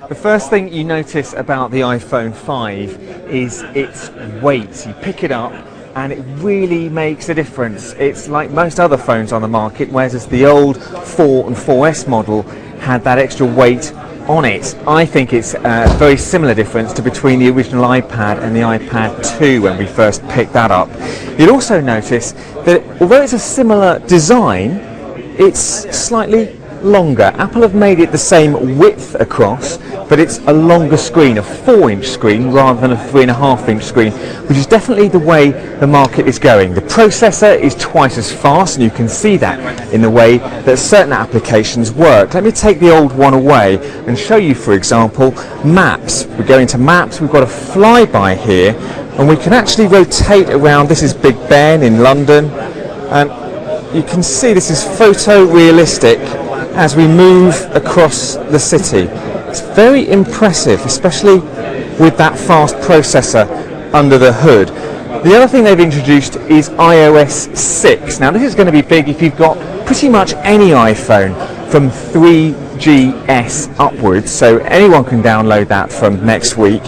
The first thing you notice about the iPhone 5 is its weight. You pick it up and it really makes a difference. It's like most other phones on the market, whereas the old 4 and 4S model had that extra weight on it. I think it's a very similar difference to between the original iPad and the iPad 2 when we first picked that up. You'll also notice that although it's a similar design, it's slightly longer. Apple have made it the same width across, but it's a longer screen, a 4-inch screen rather than a 3.5-inch screen, which is definitely the way the market is going. The processor is twice as fast, and you can see that in the way that certain applications work. Let me take the old one away and show you, for example, Maps. We go into Maps, we've got a flyby here, and we can actually rotate around. This is Big Ben in London, and you can see this is photorealistic as we move across the city. It's very impressive, especially with that fast processor under the hood. The other thing they've introduced is iOS 6. Now this is going to be big if you've got pretty much any iPhone from 3GS upwards, so anyone can download that from next week.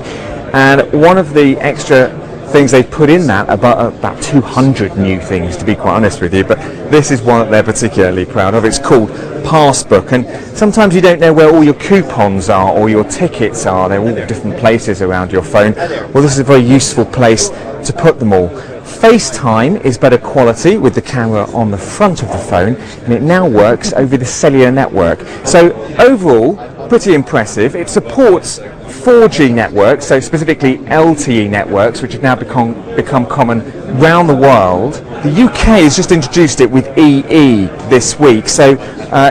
And one of the extra things they've put in that, about 200 new things to be quite honest with you, but this is one that they're particularly proud of. It's called Passbook, and sometimes you don't know where all your coupons are or your tickets are. They're all different places around your phone. Well, this is a very useful place to put them all. FaceTime is better quality with the camera on the front of the phone, and it now works over the cellular network. So overall, pretty impressive. It supports 4G networks, so specifically LTE networks, which have now become common round the world. The UK has just introduced it with EE this week, so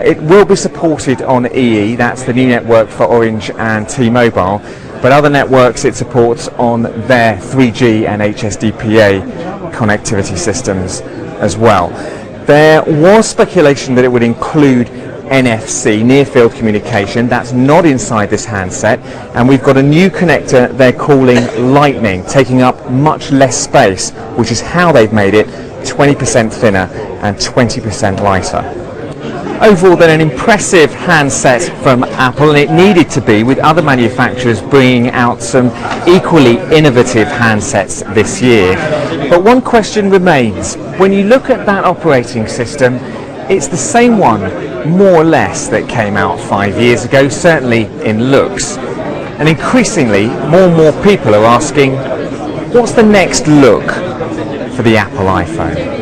it will be supported on EE. That's the new network for Orange and T-Mobile, but other networks it supports on their 3G and HSDPA connectivity systems as well. There was speculation that it would include NFC, near field communication. That's not inside this handset, and we've got a new connector they're calling Lightning, taking up much less space, which is how they've made it 20% thinner and 20% lighter. Overall then, an impressive handset from Apple, and it needed to be, with other manufacturers bringing out some equally innovative handsets this year. But one question remains. When you look at that operating system, it's the same one, more or less, that came out 5 years ago, certainly in looks. And increasingly, more and more people are asking, what's the next look for the Apple iPhone?